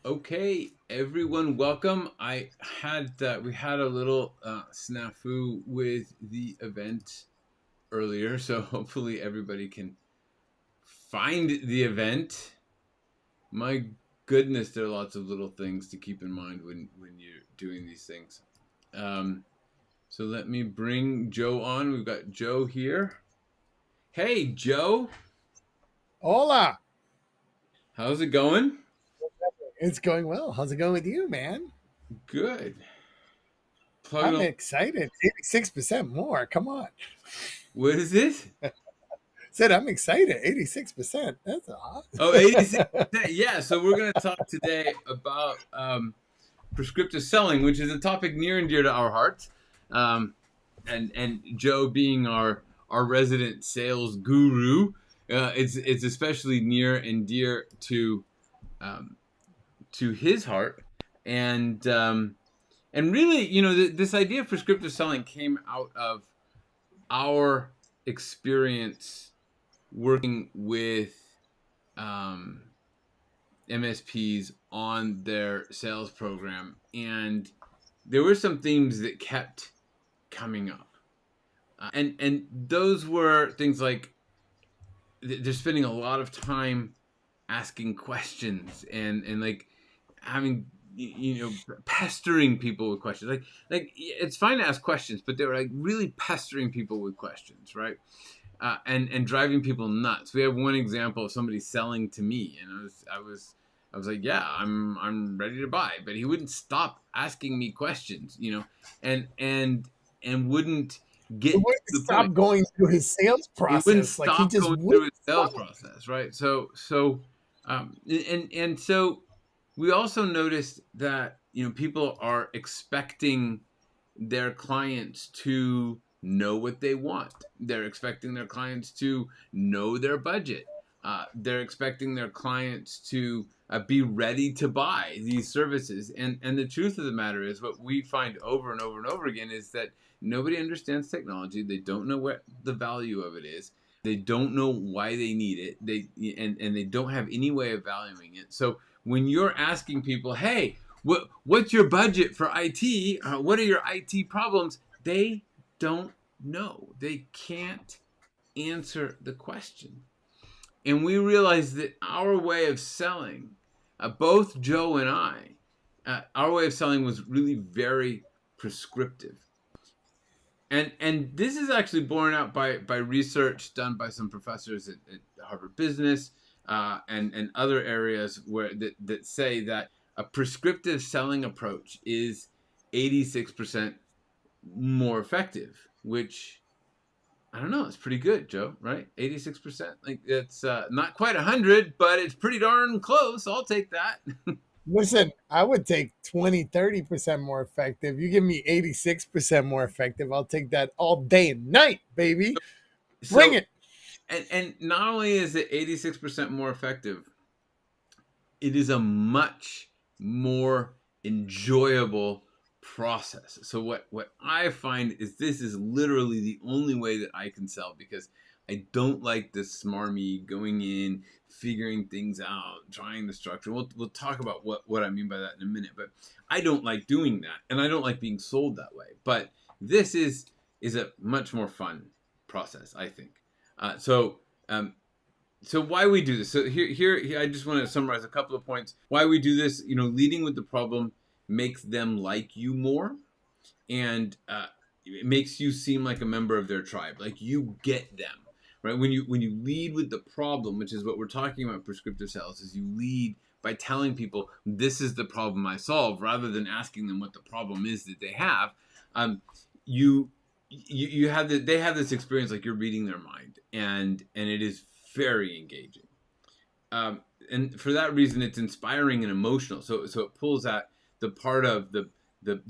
Okay, everyone, welcome. We had a little snafu with the event earlier, so hopefully everybody can find the event. My goodness, there are lots of little things to keep in mind when you're doing these things. So let me bring Joe on. We've got Joe here. Hey, Joe, Hola. how's it going? It's going well. How's it going with you, man? Good. Plugging I'm along. excited. 86% more. Come on. What is it? Said I'm excited. 86%. That's Oh, awesome. 86%. Yeah, so we're going to talk today about prescriptive selling, which is a topic near and dear to our hearts. Um, and Joe being our resident sales guru, it's especially near and dear um, to his heart. And really, this idea of prescriptive selling came out of our experience working with um, MSPs on their sales program, and there were some themes that kept coming up, and those were things like they're spending a lot of time asking questions and like having pestering people with questions. Like it's fine to ask questions, but they were like really pestering people with questions, right? And driving people nuts. We have one example of somebody selling to me, and I was like, yeah, I'm ready to buy, but he wouldn't stop asking me questions, and wouldn't He get to wouldn't the point. stop going through his sales He wouldn't process. Like he stop just going through wouldn't his sales stop. process, right? So we also noticed that people are expecting their clients to know what they want. They're expecting their clients to know their budget. They're expecting their clients to be ready to buy these services. And the truth of the matter is, what we find over and over and over again is that nobody understands technology. They don't know what the value of it is. They don't know why they need it. And they don't have any way of valuing it. So when you're asking people, hey, what's your budget for IT? What are your IT problems? They don't know. They can't answer the question. And we realized that our way of selling, both Joe and I, our way of selling was really very prescriptive. And this is actually borne out by research done by some professors at Harvard Business, and other areas that say that a prescriptive selling approach is 86% more effective, which I don't know, it's pretty good, Joe, right? 86%. Like it's not quite 100, but it's pretty darn close. I'll take that. Listen, I would take 20, 30% more effective. You give me 86% more effective. I'll take that all day and night, baby. Bring So it. and not only is it 86% more effective, it is a much more enjoyable process. So what I find is this is literally the only way that I can sell, because I don't like this smarmy going in, figuring things out, trying the structure. We'll talk about what I mean by that in a minute, but I don't like doing that, and I don't like being sold that way. But this is a much more fun process, I think. So why we do this? So here, I just want to summarize a couple of points why we do this. Leading with the problem makes them like you more, and it makes you seem like a member of their tribe, like you get them, right? When you lead with the problem, which is what we're talking about, prescriptive sales, is you lead by telling people this is the problem I solve, rather than asking them what the problem is that they have. Um, you you have they have this experience like you're reading their mind, and it is very engaging. And for that reason, it's inspiring and emotional. So it pulls at the part of the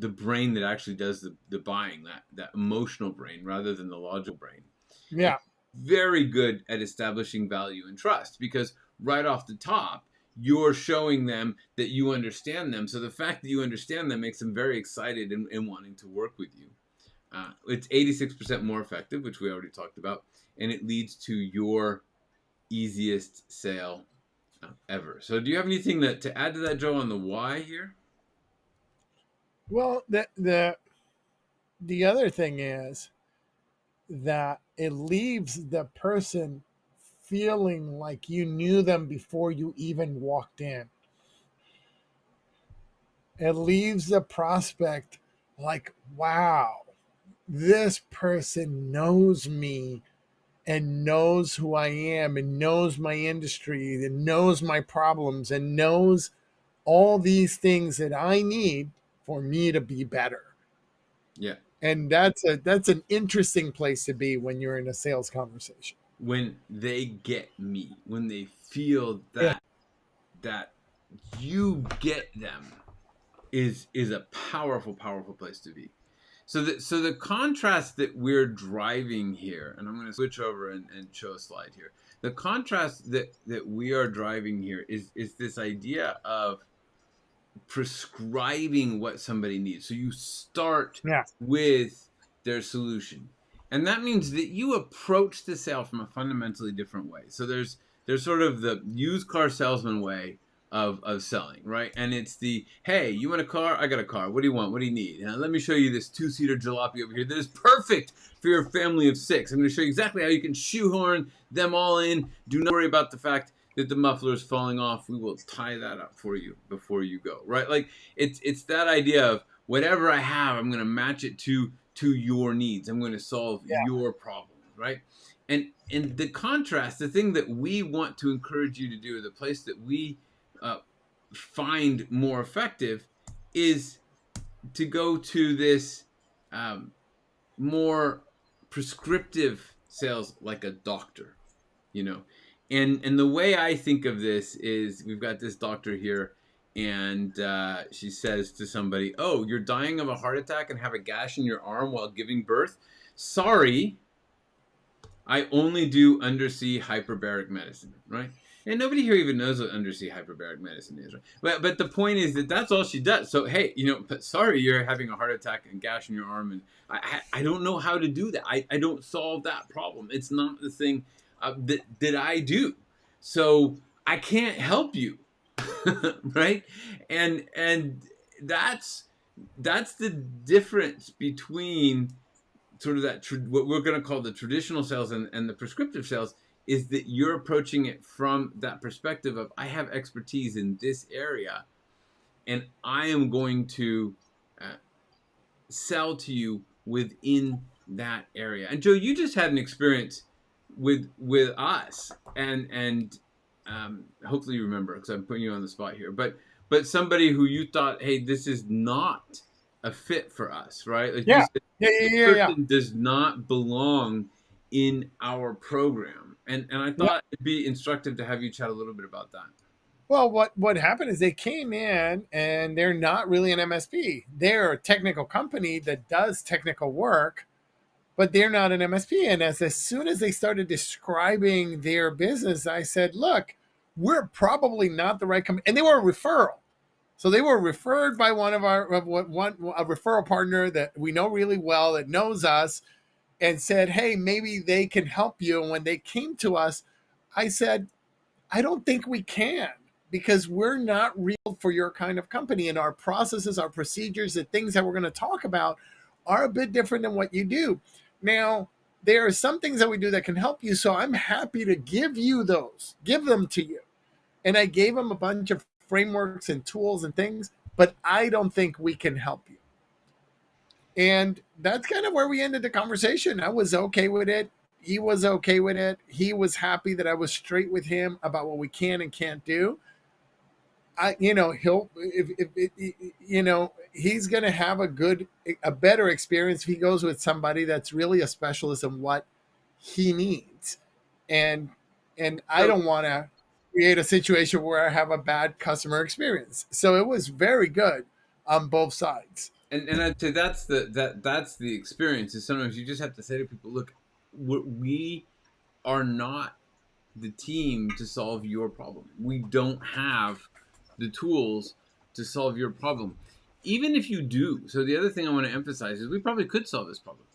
brain that actually does the buying, that emotional brain, rather than the logical brain. And Yeah. very good at establishing value and trust, because right off the top, you're showing them that you understand them. So the fact that you understand them makes them very excited and wanting to work with you. It's 86% more effective, which we already talked about, and it leads to your easiest sale ever. So do you have anything to add to that, Joe, on the why here? Well, the other thing is that it leaves the person feeling like you knew them before you even walked in. It leaves the prospect like, wow, this person knows me and knows who I am and knows my industry and knows my problems and knows all these things that I need for me to be better. Yeah. And that's an interesting place to be when you're in a sales conversation. When they get me, when they feel Yeah. that you get them, is a powerful, powerful place to be. So the contrast that we're driving here, and I'm going to switch over and show a slide here. The contrast that we are driving here is this idea of prescribing what somebody needs. So you start Yeah. with their solution. And that means that you approach the sale from a fundamentally different way. So there's sort of the used car salesman way of selling, right? And it's the, hey, you want a car? I got a car. What do you want? What do you need? Let me show you this two-seater jalopy over here that is perfect for your family of 6. I'm going to show you exactly how you can shoehorn them all in. Do not worry about the fact that the muffler is falling off. We will tie that up for you before you go, right? Like it's that idea of whatever I have, I'm going to match it to your needs. I'm going to solve your problem, right? And the contrast, the thing that we want to encourage you to do, the place that we uh, find more effective, is to go to this more prescriptive sales, like a doctor, you know. And the way I think of this is, we've got this doctor here, and she says to somebody, oh, you're dying of a heart attack and have a gash in your arm while giving birth? Sorry, I only do undersea hyperbaric medicine, right? And nobody here even knows what undersea hyperbaric medicine is, right? But the point is that that's all she does. So hey, but sorry, you're having a heart attack and gash in your arm, and I don't know how to do that. I don't solve that problem. It's not the thing that I do. So I can't help you, right? And that's the difference between sort of that what we're going to call the traditional sales and the prescriptive sales, is that you're approaching it from that perspective of, I have expertise in this area, and I am going to uh, sell to you within that area. And Joe, you just had an experience with us, and hopefully you remember, because I'm putting you on the spot here, but somebody who you thought, hey, this is not a fit for us, right? Like you Yeah. said, Yeah. this Yeah. Yeah. Yeah. person does not belong in our program. And I Yeah. thought it'd be instructive to have you chat a little bit about that. Well, what happened is they came in and they're not really an MSP. They're a technical company that does technical work, but they're not an MSP. And as soon as they started describing their business, I said, look, we're probably not the right company. And they were a referral. So they were referred by one of our a referral partner that we know really well, that knows us, and said, hey, maybe they can help you. And when they came to us, I said, I don't think we can, because we're not real for your kind of company. And our processes, our procedures, the things that we're going to talk about are a bit different than what you do. Now, there are some things that we do that can help you. So I'm happy to give you those, give them to you. And I gave them a bunch of frameworks and tools and things, but I don't think we can help you. And that's kind of where we ended the conversation. I was okay with it. He was okay with it. He was happy that I was straight with him about what we can and can't do. He'll, he's going to have a better experience if he goes with somebody that's really a specialist in what he needs. And, and I So don't want to create a situation where I have a bad customer experience. So it was very good on both sides. and I'd say that's the experience. Is sometimes you just have to say to people, look, we are not the team to solve your problem. We don't have the tools to solve your problem. Even if you do. So the other thing I want to emphasize is we probably could solve this problem.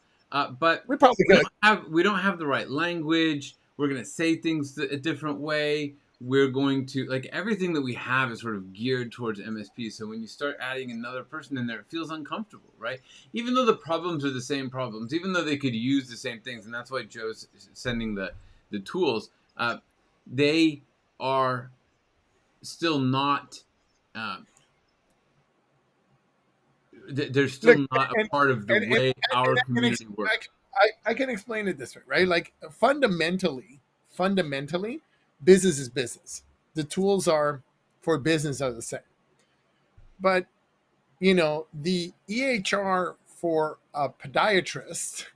But We probably we could. don't have the right language. We're going to say things a different way. we're going to, like, everything that we have is sort of geared towards MSP. So when you start adding another person in there, it feels uncomfortable, right? Even though the problems are the same problems, even though they could use the same things, and that's why Joe's sending the tools. They are still not. Uh, they're Look, still not a and part of the and and, way and our I, can community works. I can explain it this way, right? Like fundamentally, business is business. The tools are for business are the same, but the EHR for a podiatrist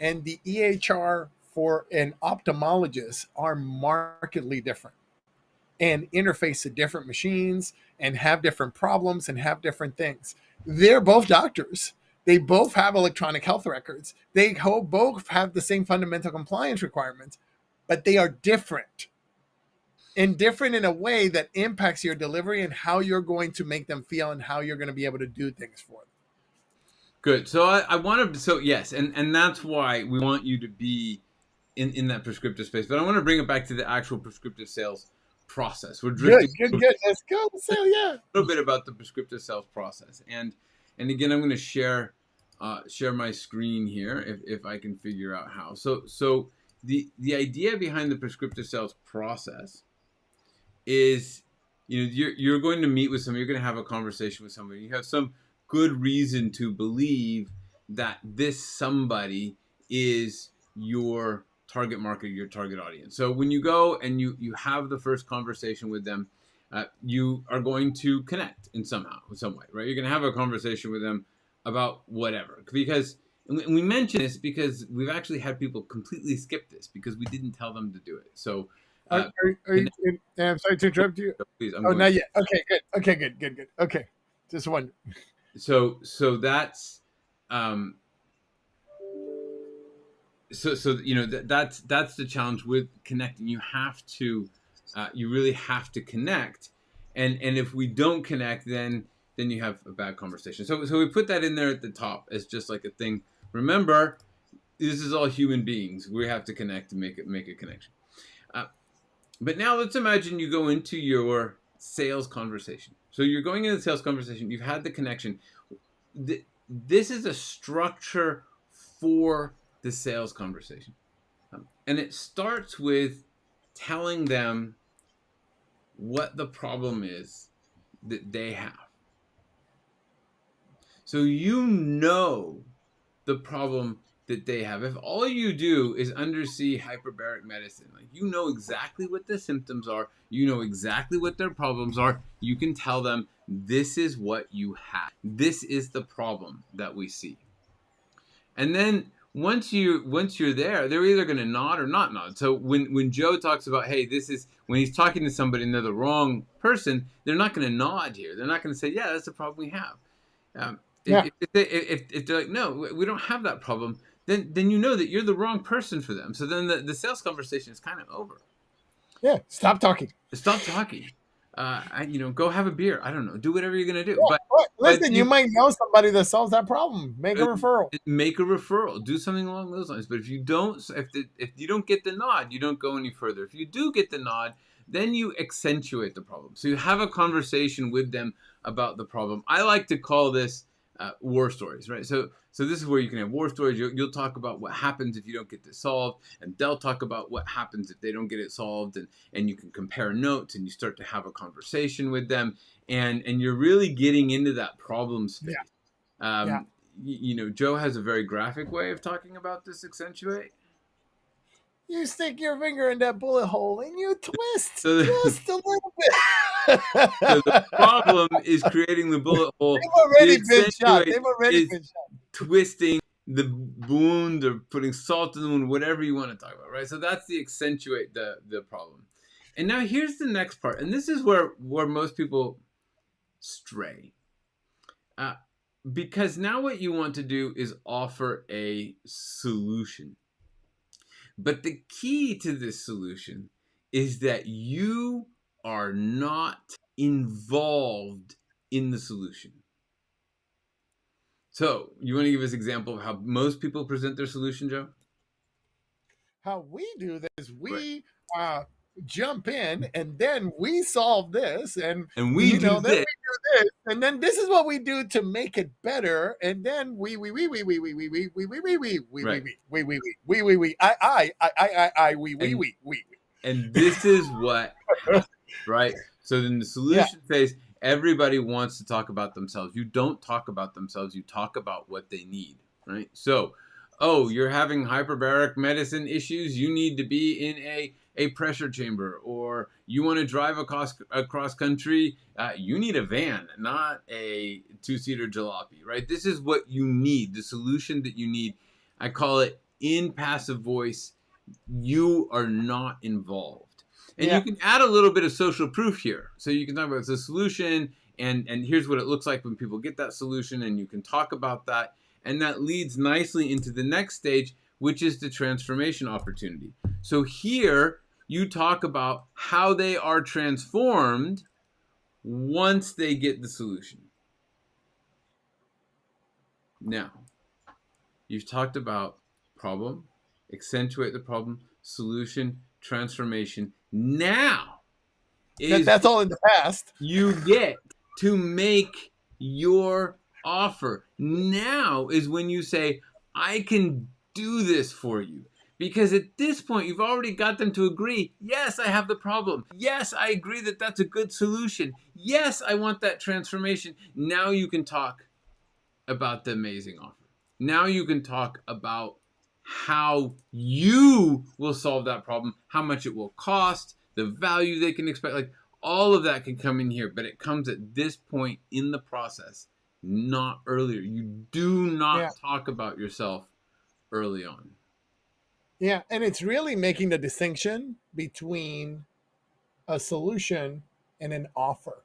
and the EHR for an ophthalmologist are markedly different and interface to different machines and have different problems and have different things. They're both doctors. They both have electronic health records. They both have the same fundamental compliance requirements, but they are different and different in a way that impacts your delivery and how you're going to make them feel and how you're going to be able to do things for them. Good. So I want to. So yes, and that's why we want you to be in that prescriptive space. But I want to bring it back to the actual prescriptive sales process. We're Good, drifting good, a good. Let's go. So yeah. little bit about the prescriptive sales process, and again, I'm going to share my screen here if I can figure out how. So the idea behind the prescriptive sales process is, you're going to meet with somebody, you're going to have a conversation with somebody, you have some good reason to believe that this somebody is your target market, your target audience. So when you go and you have the first conversation with them, you are going to connect in some way, right? You're going to have a conversation with them about whatever, because, and we mention this because we've actually had people completely skip this because we didn't tell them to do it. So Are you, I'm sorry to interrupt you. please, I'm Oh, going. not yet. Okay, good. Okay, good, good, good. Okay, just one. So that's um that's the challenge with connecting. You have to, you really have to connect, and if we don't connect, then you have a bad conversation. So we put that in there at the top as just like a thing. Remember, this is all human beings. We have to connect to make a connection. uh, But now let's imagine you go into your sales conversation. So you're going into the sales conversation, you've had the connection. This is a structure for the sales conversation. And it starts with telling them what the problem is that they have. So the problem that they have. If all you do is undersea hyperbaric medicine, like, you know exactly what the symptoms are, you know exactly what their problems are, you can tell them this is what you have. This is the problem that we see. And then once you're there, they're either going to nod or not nod. So when Joe talks about, hey, this is when he's talking to somebody and they're the wrong person, they're not going to nod here. They're not going to say, yeah, that's the problem we have. Yeah, If they're like, no, we don't have that problem, then you know that you're the wrong person for them. So then the sales conversation is kind of over. yeah. Stop talking. Stop talking. Go have a beer. I don't know. Do whatever you're gonna do. Yeah, But listen, you might know somebody that solves that problem. Make a referral. make a referral. Do something along those lines. But if you don't, if you don't get the nod, you don't go any further. If you do get the nod, then you accentuate the problem. So you have a conversation with them about the problem. I like to call this war stories, right? So this is where you can have war stories. You'll talk about what happens if you don't get this solved, and they'll talk about what happens if they don't get it solved, and you can compare notes, and you start to have a conversation with them, and you're really getting into that problem space. Yeah, yeah. Um, Joe has a very graphic way of talking about this accentuate. You stick your finger in that bullet hole and you twist So just a little so the bit. problem is creating the bullet hole. They've The already been shot. accentuate They've already is been shot. twisting the wound or putting salt in the wound, whatever you want to talk about, right? So that's the accentuate the problem. And now here's the next part, and this is where most people stray, uh, because now what you want to do is offer a solution. But the key to this solution is that you are not involved in the solution. So, you want to give us an example of how most people present their solution, Joe? How we do this, Right. we jump in, and then we solve this, and And we do then this. we do this, and then this is what we do to make it better, and then Right. And we. and this is what happens, right? So in the Yeah, solution phase, everybody wants to talk about themselves. You don't talk about themselves, you talk about what they need, right? So, oh, you're having hyperbaric medicine issues, you need to be in a pressure chamber, or you want to drive across country, you need a van, not a two-seater jalopy, right? This is what you need, the solution that you need. I call it in passive voice. You are not involved. And you yeah, can add a little bit of social proof here. So you can talk about the solution, and here's what it looks like when people get that solution, and you can talk about that. And that leads nicely into the next stage, which is the transformation opportunity. So here you talk about how they are transformed once they get the solution. Now, you've talked about problem, accentuate the problem, solution, transformation. Now is that's all in the past. you get to make your offer. Now is when you say, I can do this for you. Because at this point, you've already got them to agree, yes, I have the problem. Yes, I agree that that's a good solution. Yes, I want that transformation. Now you can talk about the amazing offer. Now you can talk about how you will solve that problem, how much it will cost, the value they can expect. Like all of that can come in here, but it comes at this point in the process, not earlier. You do Yeah, not talk about yourself early on. yeah, and it's really making the distinction between a solution and an offer,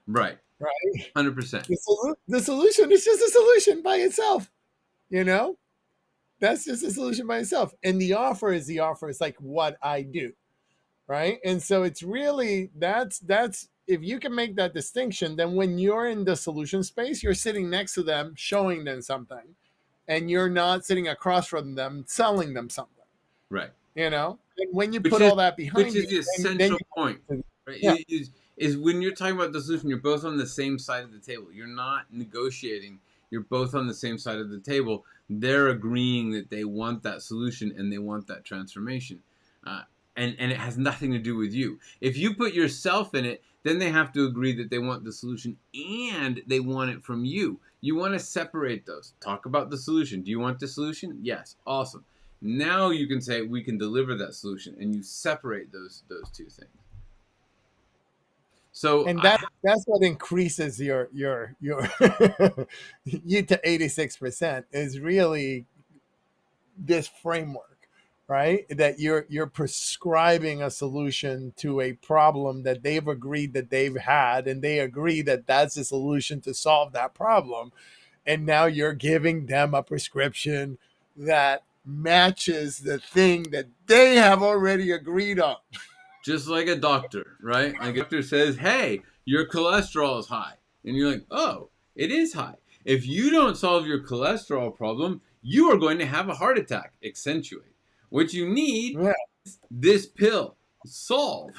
Right. right? 100%. The solution is just a solution by itself, you know? That's just a solution by itself. And the offer is the offer. It's like what I do, right? And so it's really that's if you can make that distinction, then when you're in the solution space, you're sitting next to them, showing them something, and you're not sitting across from them, selling them something, Right. you know? And when you which put is all that which behind is you, the then essential point, you, right? yeah, Is when you're talking about the solution, you're both on the same side of the table. You're not negotiating. You're both on the same side of the table. They're agreeing that they want that solution and they want that transformation, uh, and it has nothing to do with you. If you put yourself in it, then they have to agree that they want the solution and they want it from you. You want to separate those. Talk about the solution. Do you want the solution? Yes. Awesome. Now you can say we can deliver that solution, and you separate those two things. So and that's what increases your you to 86% is really this framework, right? That you're prescribing a solution to a problem that they've agreed that they've had, and they agree that that's the solution to solve that problem. And now you're giving them a prescription that matches the thing that they have already agreed on. just like a doctor, right? Like a doctor says, "Hey, your cholesterol is high," and you're like, "Oh, it is high." If you don't solve your cholesterol problem, you are going to have a heart attack. Accentuate. What you need, Yeah, this pill. Solve.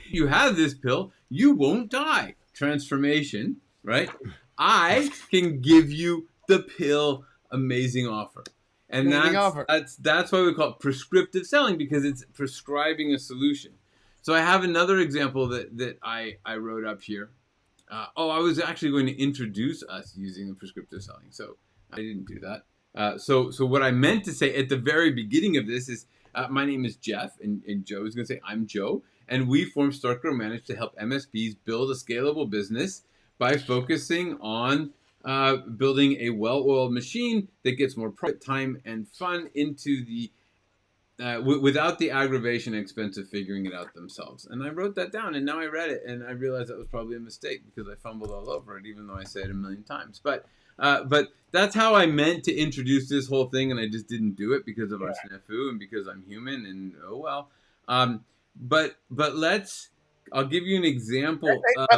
You have this pill, you won't die. Transformation, right? I can give you the pill amazing offer. And amazing offer. that's why we call it prescriptive selling, because it's prescribing a solution. So I have another example that I wrote up here. I was actually going to introduce us using the prescriptive selling, so I didn't do that. So what I meant to say at the very beginning of this is, my name is Jeff, and Joe is going to say I'm Joe, and we formed Starkrow Manage to help MSPs build a scalable business by focusing on building a well-oiled machine that gets more profit, time, and fun into the without the aggravation and expense of figuring it out themselves. And I wrote that down, and now I read it, and I realized that was probably a mistake because I fumbled all over it, even though I say it a million times. But that's how I meant to introduce this whole thing, and I just didn't do it because of our snafu and because I'm human, and oh well. But let's. I'll give you an example of.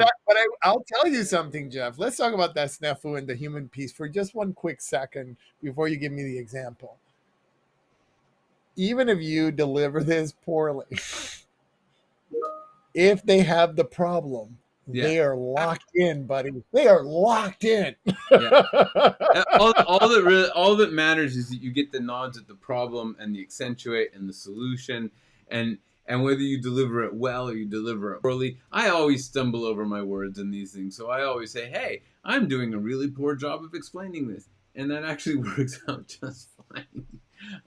I'll tell you something, Jeff. Let's talk about that snafu and the human piece for just one quick second before you give me the example. even if you deliver this poorly, if they have the problem, Yeah. they are locked in, buddy. They are locked in. Yeah. All that matters is that you get the nods at the problem and the accentuate and the solution, and whether you deliver it well or you deliver it poorly. I always stumble over my words in these things, so I always say, "Hey, I'm doing a really poor job of explaining this," and that actually works out just fine.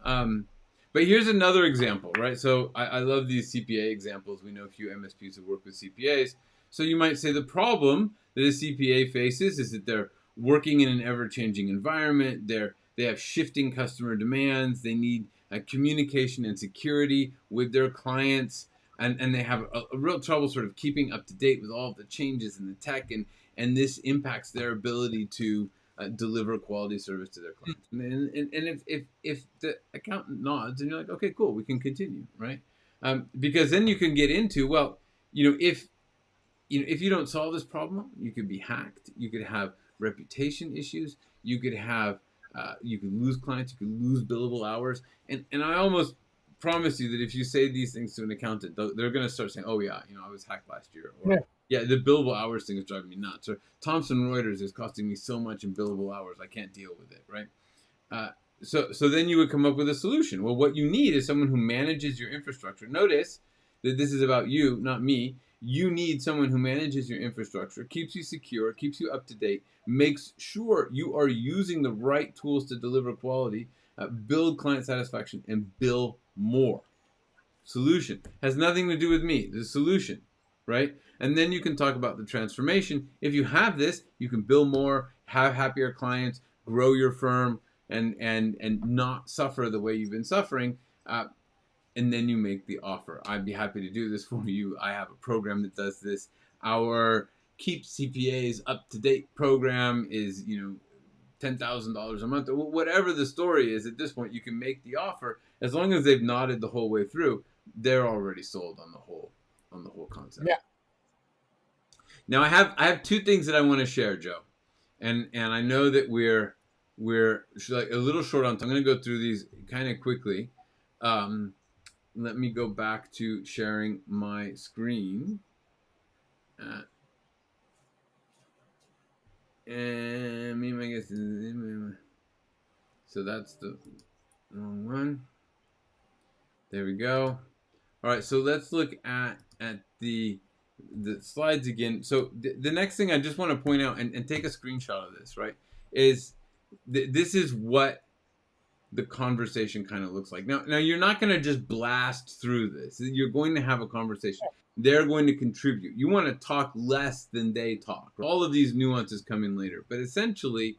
Um, but here's another example, right? So I love these CPA examples. We know a few MSPs who work with CPAs. So you might say the problem that a CPA faces is that they're working in an ever-changing environment. They have shifting customer demands. They need communication and security with their clients, and they have a real trouble sort of keeping up to date with all of the changes in the tech, and this impacts their ability to deliver quality service to their clients. And if the accountant nods and you're like, okay, cool, we can continue, right? Because then you can get into, well, if you don't solve this problem, you could be hacked. You could have reputation issues. You could lose clients. You could lose billable hours. And I almost promise you that if you say these things to an accountant, they're going to start saying, "Oh yeah, I was hacked last year," or Yeah. "Yeah, the billable hours thing is driving me nuts," or "Thomson Reuters is costing me so much in billable hours, I can't deal with it." Right? Uh, so then you would come up with a solution. Well, what you need is someone who manages your infrastructure. Notice that this is about you, not me. You need someone who manages your infrastructure, keeps you secure, keeps you up to date, makes sure you are using the right tools to deliver quality, build client satisfaction, and bill more. Solution has nothing to do with me. The solution, right? And then you can talk about the transformation. If you have this, you can bill more, have happier clients, grow your firm, and not suffer the way you've been suffering. And then you make the offer. I'd be happy to do this for you. I have a program that does this. Our Keep CPAs Up to Date program is, $10,000 a month, or whatever the story is. At this point, you can make the offer as long as they've nodded the whole way through. They're already sold on the whole concept. Yeah. Now, I have two things that I want to share, Joe, and I know that we're like a little short on time. I'm going to go through these kind of quickly. Let me go back to sharing my screen. And me, I guess. So that's the wrong one. There we go. All right, so let's look at the slides again. So the next thing I just want to point out and take a screenshot of this, right, is this is what the conversation kind of looks like. Now you're not going to just blast through this. You're going to have a conversation. They're going to contribute. You want to talk less than they talk. All of these nuances come in later, but essentially,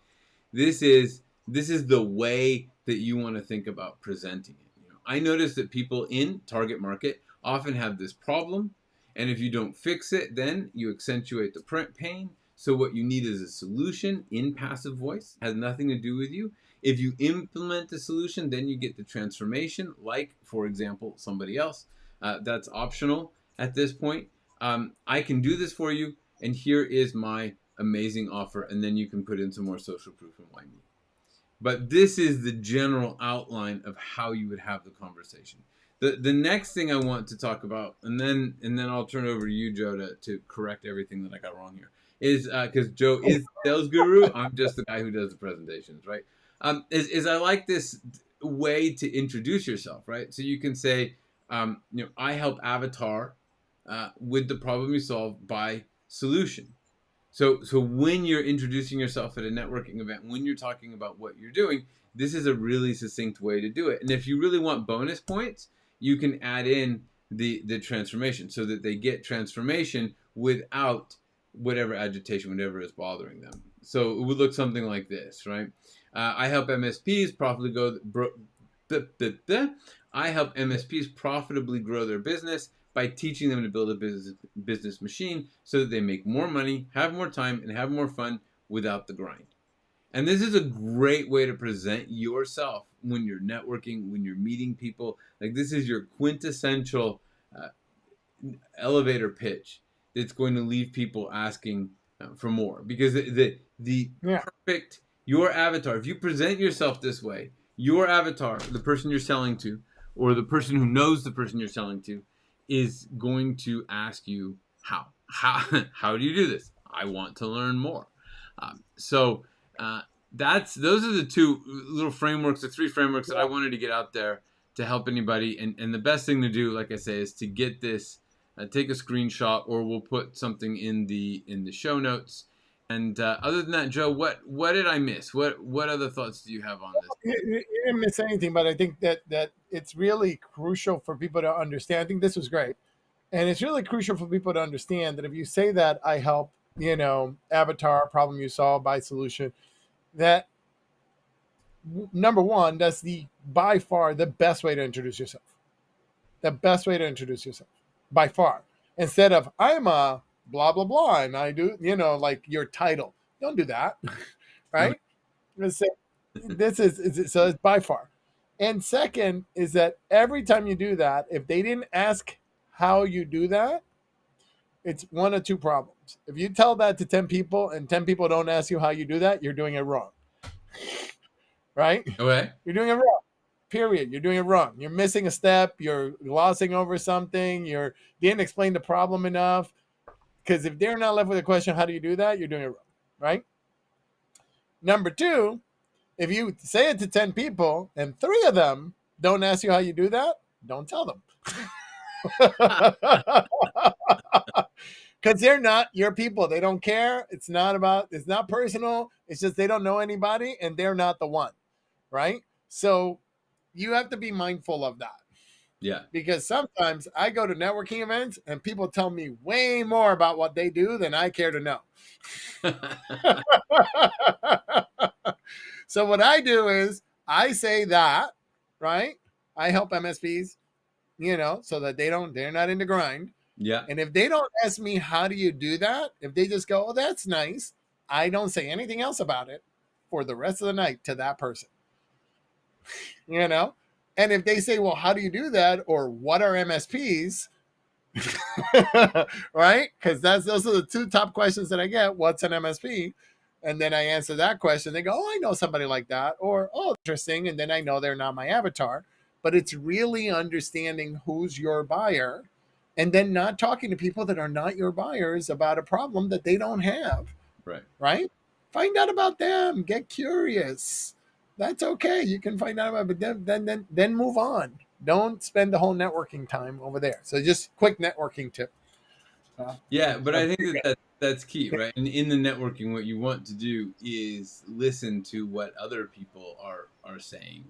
this is the way that you want to think about presenting it. I notice that people in target market often have this problem, and if you don't fix it, then you accentuate the pain. So what you need is a solution in passive voice. It has nothing to do with you. If you implement the solution, then you get the transformation, like, for example, somebody else. That's optional at this point. I can do this for you, and here is my amazing offer, and then you can put in some more social proof and why me. But this is the general outline of how you would have the conversation. The next thing I want to talk about, and then I'll turn it over to you, Joe, to correct everything that I got wrong here, is because Joe is the sales guru. I'm just the guy who does the presentations, right? Is I like this way to introduce yourself, right? So you can say, I help Avatar with the problem you solve by solution. So when you're introducing yourself at a networking event, when you're talking about what you're doing, this is a really succinct way to do it. And if you really want bonus points, you can add in the transformation so that they get transformation without whatever agitation, whatever is bothering them. So it would look something like this, right? I help MSPs profitably grow their business by teaching them to build a business machine so that they make more money, have more time, and have more fun without the grind. And this is a great way to present yourself when you're networking, when you're meeting people. Like, this is your quintessential elevator pitch that's going to leave people asking for more. Because the Yeah. your avatar, if you present yourself this way, your avatar, the person you're selling to, or the person who knows the person you're selling to is going to ask you how do you do this? I want to learn more. So that's those are the two little frameworks, the three frameworks that I wanted to get out there to help anybody. And the best thing to do, like I say, is to get this, take a screenshot, or we'll put something in the show notes. And other than that, Joe, what did I miss? What other thoughts do you have on this? You didn't miss anything, but I think that it's really crucial for people to understand. I think this was great, and it's really crucial for people to understand that if you say that I help, avatar problem you solve by solution, that number one, that's the by far the best way to introduce yourself. The best way to introduce yourself by far. Instead of I'm a blah blah blah and I do, like your title. Don't do that, right? Say, this is so it's by far. And second is that every time you do that, if they didn't ask how you do that, it's one of two problems. If you tell that to 10 people and 10 people don't ask you how you do that, you're doing it wrong. Right? Okay. You're doing it wrong. Period. You're doing it wrong. You're missing a step. You're glossing over something. You didn't explain the problem enough. Because if they're not left with a question, how do you do that? You're doing it wrong. Right? Number two, if you say it to 10 people and 3 of them don't ask you how you do that, don't tell them. Because they're not your people. They don't care. It's not personal. It's just they don't know anybody and they're not the one. Right? So you have to be mindful of that. Yeah. Because sometimes I go to networking events and people tell me way more about what they do than I care to know. So what I do is I say that, right? I help MSPs, so that they're not in the grind. Yeah. And if they don't ask me how do you do that, if they just go, oh, that's nice, I don't say anything else about it for the rest of the night to that person. And if they say, well, how do you do that? Or what are MSPs? Right? Because those are the 2 top questions that I get. What's an MSP? And then I answer that question. They go, oh, I know somebody like that. Or, oh, interesting. And then I know they're not my avatar. But it's really understanding who's your buyer and then not talking to people that are not your buyers about a problem that they don't have. Right. Right? Find out about them. Get curious. That's okay. You can find out about it, but then move on. Don't spend the whole networking time over there. So just quick networking tip. Yeah, but I think that's key, right? And in the networking, what you want to do is listen to what other people are saying.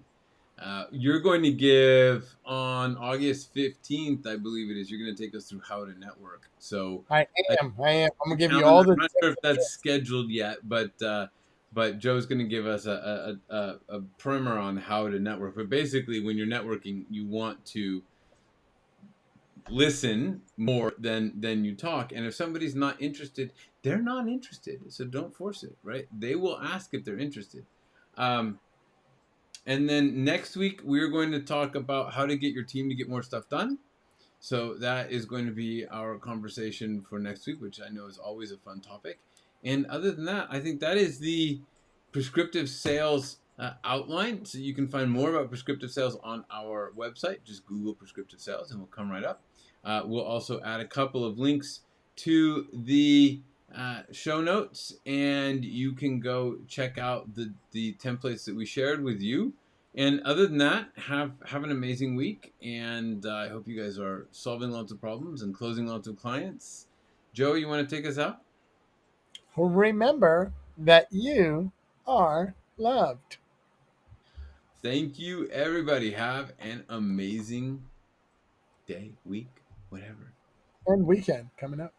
You're going to give on August 15th, I believe it is. You're going to take us through how to network. So I am. I'm gonna give you calendar. all the I'm not sure if that's scheduled yet, but Joe's going to give us a primer on how to network. But basically, when you're networking, you want to listen more than you talk. And if somebody's not interested, they're not interested. So don't force it, right? They will ask if they're interested. And then next week, we're going to talk about how to get your team to get more stuff done. So that is going to be our conversation for next week, which I know is always a fun topic. And other than that, I think that is the prescriptive sales outline. So you can find more about prescriptive sales on our website. Just Google prescriptive sales and we'll come right up. We'll also add a couple of links to the show notes, and you can go check out the templates that we shared with you. And other than that, have an amazing week, and I hope you guys are solving lots of problems and closing lots of clients. Joe, you want to take us out? remember that you are loved. Thank you, everybody. Have an amazing day, week, whatever. And weekend coming up.